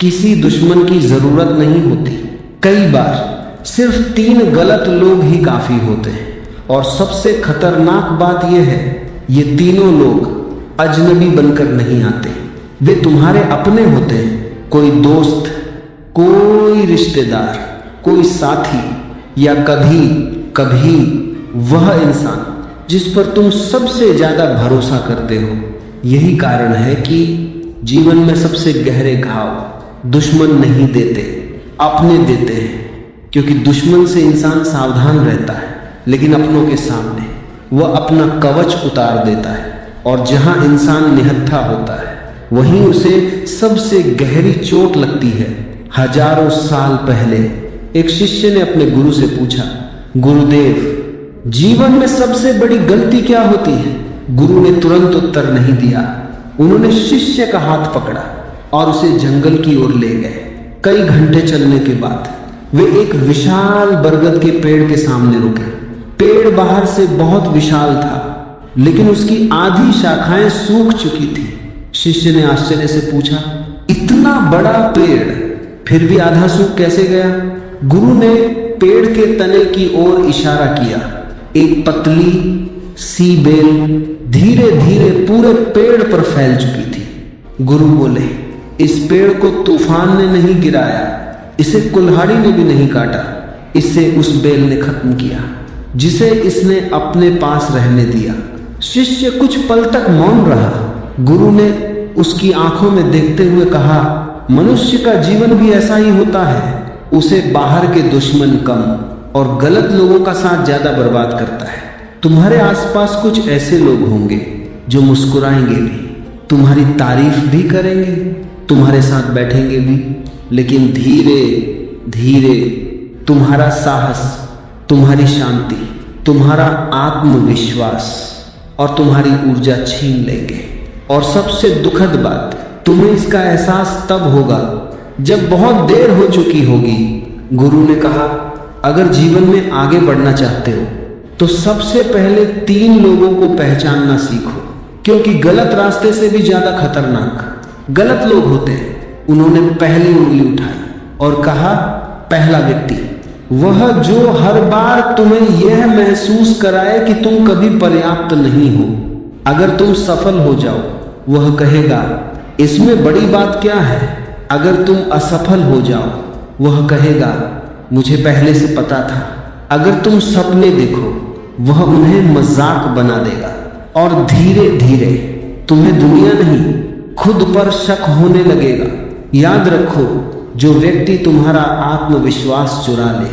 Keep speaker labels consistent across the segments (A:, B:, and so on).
A: किसी दुश्मन की जरूरत नहीं होती। कई बार सिर्फ 3 गलत लोग ही काफी होते हैं। और सबसे खतरनाक बात यह है, ये तीनों लोग अजनबी बनकर नहीं आते, वे तुम्हारे अपने होते हैं। कोई दोस्त, कोई रिश्तेदार, कोई साथी, या कभी कभी वह इंसान जिस पर तुम सबसे ज्यादा भरोसा करते हो। यही कारण है कि जीवन में सबसे गहरे घाव दुश्मन नहीं देते, अपने देते हैं। क्योंकि दुश्मन से इंसान सावधान रहता है, लेकिन अपनों के सामने वह अपना कवच उतार देता है। और जहां इंसान निहत्था होता है, वहीं उसे सबसे गहरी चोट लगती है। हजारों साल पहले एक शिष्य ने अपने गुरु से पूछा, गुरुदेव, जीवन में सबसे बड़ी गलती क्या होती है? गुरु ने तुरंत उत्तर नहीं दिया। उन्होंने शिष्य का हाथ पकड़ा और उसे जंगल की ओर ले गए। कई घंटे चलने के बाद वे एक विशाल बरगद के पेड़ के सामने रुके। पेड़ बाहर से बहुत विशाल था, लेकिन उसकी आधी शाखाएं सूख चुकी थी। शिष्य ने आश्चर्य से पूछा, इतना बड़ा पेड़ फिर भी आधा सूख कैसे गया? गुरु ने पेड़ के तने की ओर इशारा किया। एक पतली सी बेल धीरे धीरे पूरे पेड़ पर फैल चुकी थी। गुरु बोले, इस पेड़ को तूफान ने नहीं गिराया, इसे कुल्हाड़ी ने भी नहीं काटा, इसे उस बेल ने खत्म किया जिसे इसने अपने पास रहने दिया। शिष्य कुछ पल तक मौन रहा। गुरु ने उसकी आंखों में देखते हुए कहा, मनुष्य का जीवन भी ऐसा ही होता है। उसे बाहर के दुश्मन कम और गलत लोगों का साथ ज्यादा बर्बाद करता है। तुम्हारे आसपास कुछ ऐसे लोग होंगे जो मुस्कुराएंगे भी, तुम्हारी तारीफ भी करेंगे, तुम्हारे साथ बैठेंगे भी, लेकिन धीरे धीरे तुम्हारा साहस, तुम्हारी शांति, तुम्हारा आत्मविश्वास और तुम्हारी ऊर्जा छीन लेंगे। और सबसे दुखद बात, तुम्हें इसका एहसास तब होगा जब बहुत देर हो चुकी होगी। गुरु ने कहा, अगर जीवन में आगे बढ़ना चाहते हो तो सबसे पहले 3 लोगों को पहचानना सीखो, क्योंकि गलत रास्ते से भी ज्यादा खतरनाक गलत लोग होते हैं। उन्होंने पहली उंगली उठाई और कहा, पहला व्यक्ति वह जो हर बार तुम्हें यह महसूस कराए कि तुम कभी पर्याप्त नहीं हो। अगर तुम सफल हो जाओ, वह कहेगा, इसमें बड़ी बात क्या है? अगर तुम असफल हो जाओ, वह कहेगा, मुझे पहले से पता था। अगर तुम सपने देखो, वह उन्हें मजाक बना देगा। और धीरे धीरे तुम्हें दुनिया नहीं, खुद पर शक होने लगेगा। याद रखो, जो व्यक्ति तुम्हारा आत्मविश्वास चुरा ले,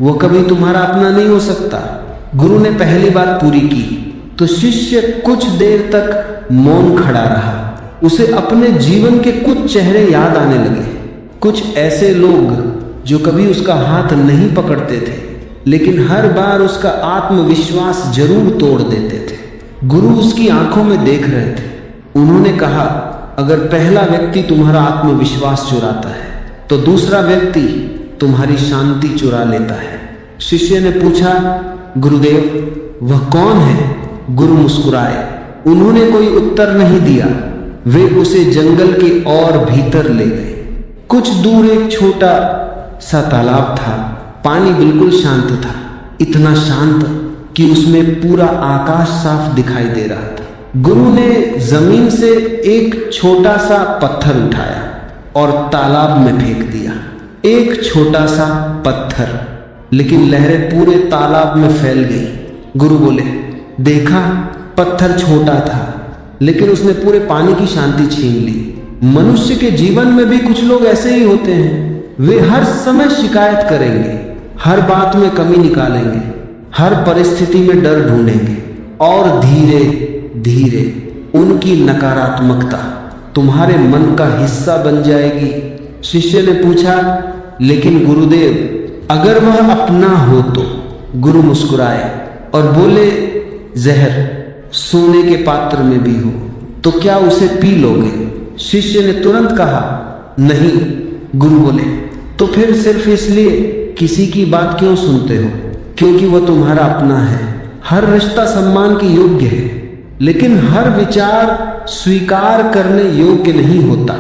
A: वह कभी तुम्हारा अपना नहीं हो सकता। गुरु ने पहली बात पूरी की तो शिष्य कुछ देर तक मौन खड़ा रहा। उसे अपने जीवन के कुछ चेहरे याद आने लगे। कुछ ऐसे लोग जो कभी उसका हाथ नहीं पकड़ते थे, लेकिन हर बार उसका आत्मविश्वास जरूर तोड़ देते थे। गुरु उसकी आंखों में देख रहे थे। उन्होंने कहा, अगर पहला व्यक्ति तुम्हारा आत्मविश्वास चुराता है, तो दूसरा व्यक्ति तुम्हारी शांति चुरा लेता है। शिष्य ने पूछा, गुरुदेव, वह कौन है? गुरु मुस्कुराए। उन्होंने कोई उत्तर नहीं दिया। वे उसे जंगल के और भीतर ले गए। कुछ दूर एक छोटा सा तालाब था। पानी बिल्कुल शांत था, इतना शांत कि उसमें पूरा आकाश साफ दिखाई दे रहा था। गुरु ने जमीन से एक छोटा सा पत्थर उठाया और तालाब में फेंक दिया। एक छोटा सा पत्थर, लेकिन लहरें पूरे तालाब में फैल गई। गुरु बोले, देखा, पत्थर छोटा था, लेकिन उसने पूरे पानी की शांति छीन ली। मनुष्य के जीवन में भी कुछ लोग ऐसे ही होते हैं। वे हर समय शिकायत करेंगे, हर बात में कमी निकालेंगे, हर परिस्थिति में डर ढूंढेंगे, और धीरे धीरे उनकी नकारात्मकता तुम्हारे मन का हिस्सा बन जाएगी। शिष्य ने पूछा, लेकिन गुरुदेव, अगर वह अपना हो तो? गुरु मुस्कुराए और बोले, जहर सोने के पात्र में भी हो तो क्या उसे पी लोगे? शिष्य ने तुरंत कहा, नहीं। गुरु बोले, तो फिर सिर्फ इसलिए किसी की बात क्यों सुनते हो? क्योंकि वह तुम्हारा अपना है। हर रिश्ता सम्मान की योग्य है, लेकिन हर विचार स्वीकार करने योग्य नहीं होता।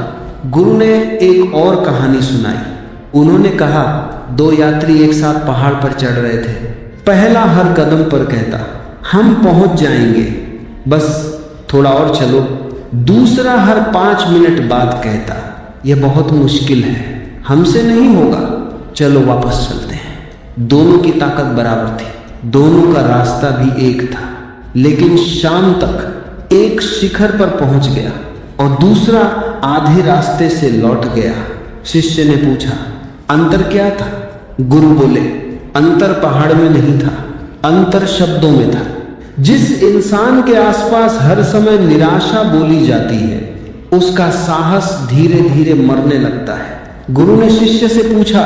A: गुरु ने एक और कहानी सुनाई। उन्होंने कहा, दो यात्री एक साथ पहाड़ पर चढ़ रहे थे। पहला हर कदम पर कहता, हम पहुंच जाएंगे, बस थोड़ा और चलो। दूसरा हर 5 मिनट बाद कहता, यह बहुत मुश्किल है, हमसे नहीं होगा, चलो वापस चलते हैं। दोनों की ताकत बराबर थी, दोनों का रास्ता भी एक था। लेकिन शाम तक एक शिखर पर पहुंच गया और दूसरा आधे रास्ते से लौट गया। शिष्य ने पूछा, अंतर क्या था? गुरु बोले, अंतर पहाड़ में नहीं था, अंतर शब्दों में था। जिस इंसान के आसपास हर समय निराशा बोली जाती है, उसका साहस धीरे धीरे मरने लगता है। गुरु ने शिष्य से पूछा,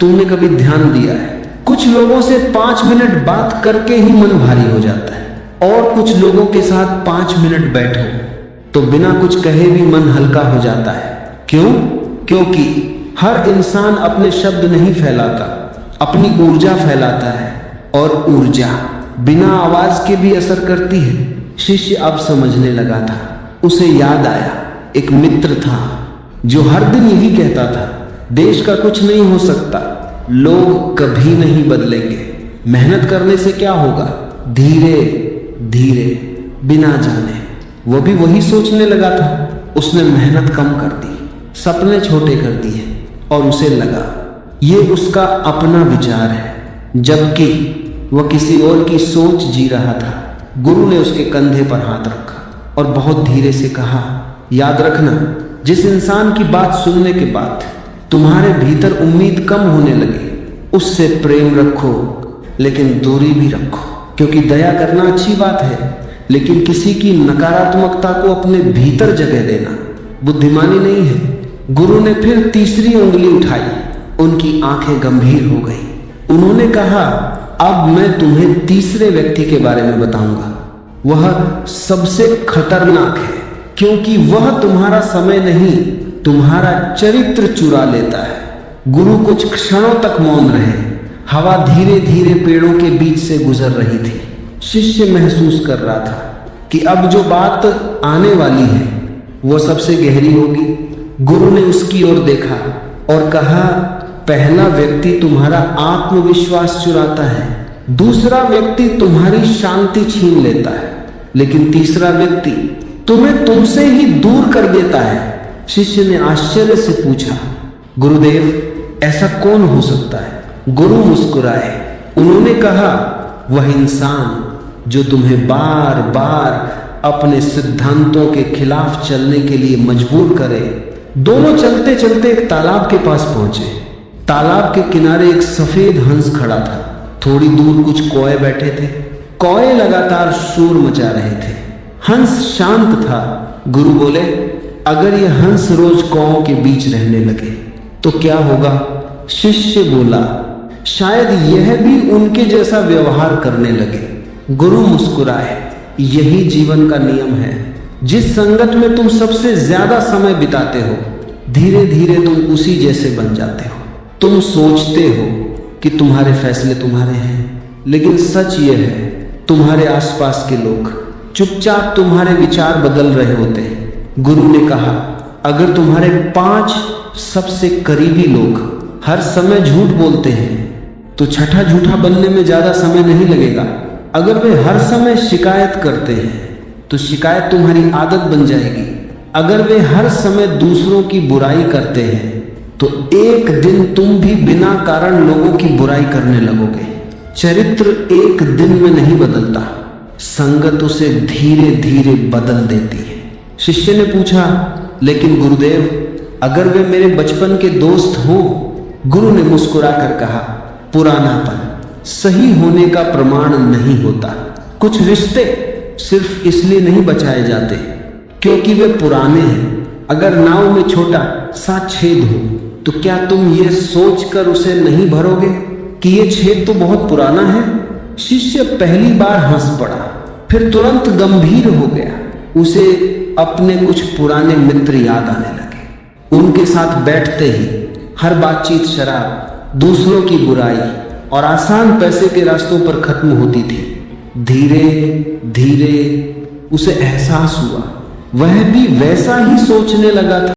A: तूने कभी ध्यान दिया है? कुछ लोगों से 5 मिनट बात करके ही मन भारी हो जाता है, और कुछ लोगों के साथ 5 मिनट बैठो तो बिना कुछ कहे भी मन हल्का हो जाता है। क्यों? क्योंकि हर इंसान अपने शब्द नहीं फैलाता, अपनी ऊर्जा फैलाता है, और ऊर्जा बिना आवाज के भी असर करती है। शिष्य अब समझने लगा था। उसे याद आया, एक मित्र था जो हर दिन यही कहता था, देश का कुछ नहीं हो सकता, लोग कभी नहीं बदलेंगे, मेहनत करने से क्या होगा, धीरे धीरे बिना जाने। वो भी वही सोचने लगा था। उसने मेहनत कम कर दी, सपने छोटे कर दिए, और उसे लगा ये उसका अपना विचार है, जबकि वह किसी और की सोच जी रहा था। गुरु ने उसके कंधे पर हाथ रखा और बहुत धीरे से कहा, याद रखना, जिस इंसान की बात सुनने के बाद तुम्हारे भीतर उम्मीद कम होने लगे, उससे प्रेम रखो, लेकिन दूरी भी रखो। क्योंकि दया करना अच्छी बात है, लेकिन किसी की नकारात्मकता को अपने भीतर जगह देना बुद्धिमानी नहीं है। गुरु ने फिर तीसरी उंगली उठाई। उनकी आंखें गंभीर हो गई। उन्होंने कहा, अब मैं तुम्हें तीसरे व्यक्ति के बारे में बताऊंगा। वह सबसे खतरनाक है, क्योंकि वह तुम्हारा समय नहीं, तुम्हारा चरित्र चुरा लेता है। गुरु कुछ क्षणों तक मौन रहे। हवा धीरे धीरे पेड़ों के बीच से गुजर रही थी। शिष्य महसूस कर रहा था कि अब जो बात आने वाली है वो सबसे गहरी होगी। गुरु ने उसकी ओर देखा और कहा, पहला व्यक्ति तुम्हारा आत्मविश्वास चुराता है, दूसरा व्यक्ति तुम्हारी शांति छीन लेता है, लेकिन तीसरा व्यक्ति तुम्हें तुमसे ही दूर कर देता है। शिष्य ने आश्चर्य से पूछा, गुरुदेव, ऐसा कौन हो सकता है? गुरु मुस्कुराए। उन्होंने कहा, वह इंसान जो तुम्हें बार बार अपने सिद्धांतों के खिलाफ चलने के लिए मजबूर करे। दोनों चलते चलते एक तालाब के पास पहुंचे। तालाब के किनारे एक सफेद हंस खड़ा था। थोड़ी दूर कुछ कौए बैठे थे। कौए लगातार शोर मचा रहे थे। हंस शांत था। गुरु बोले, अगर यह हंस रोज कौओं के बीच रहने लगे तो क्या होगा? शिष्य बोला, शायद यह भी उनके जैसा व्यवहार करने लगे। गुरु मुस्कुराए। यही जीवन का नियम है। जिस संगत में तुम सबसे ज्यादा समय बिताते हो, धीरे धीरे तुम उसी जैसे बन जाते हो। तुम सोचते हो कि तुम्हारे फैसले तुम्हारे हैं, लेकिन सच यह है, तुम्हारे आसपास के लोग चुपचाप तुम्हारे विचार बदल रहे होते हैं। गुरु ने कहा, अगर तुम्हारे 5 सबसे करीबी लोग हर समय झूठ बोलते हैं तो छठा झूठा बनने में ज्यादा समय नहीं लगेगा। अगर वे हर समय शिकायत करते हैं तो शिकायत तुम्हारी आदत बन जाएगी। अगर वे हर समय दूसरों की बुराई करते हैं तो एक दिन तुम भी बिना कारण लोगों की बुराई करने लगोगे। चरित्र एक दिन में नहीं बदलता, संगत उसे धीरे धीरे बदल देती है। शिष्य ने पूछा, लेकिन गुरुदेव, अगर वे मेरे बचपन के दोस्त हों? गुरु ने मुस्कुराकर कहा, पुरानापन सही होने का प्रमाण नहीं होता। कुछ रिश्ते सिर्फ इसलिए नहीं बचाए जाते क्योंकि वे पुराने हैं। अगर नाव में छोटा सा छेद हो तो क्या तुम ये सोचकर उसे नहीं भरोगे कि ये छेद तो बहुत पुराना है? शिष्य पहली बार हंस पड़ा, फिर तुरंत गंभीर हो गया। उसे अपने कुछ पुराने मित्र याद आने लगे। उनके साथ बैठते ही हर बातचीत शराब, दूसरों की बुराई और आसान पैसे के रास्तों पर खत्म होती थी। धीरे धीरे उसे एहसास हुआ वह भी वैसा ही सोचने लगा था।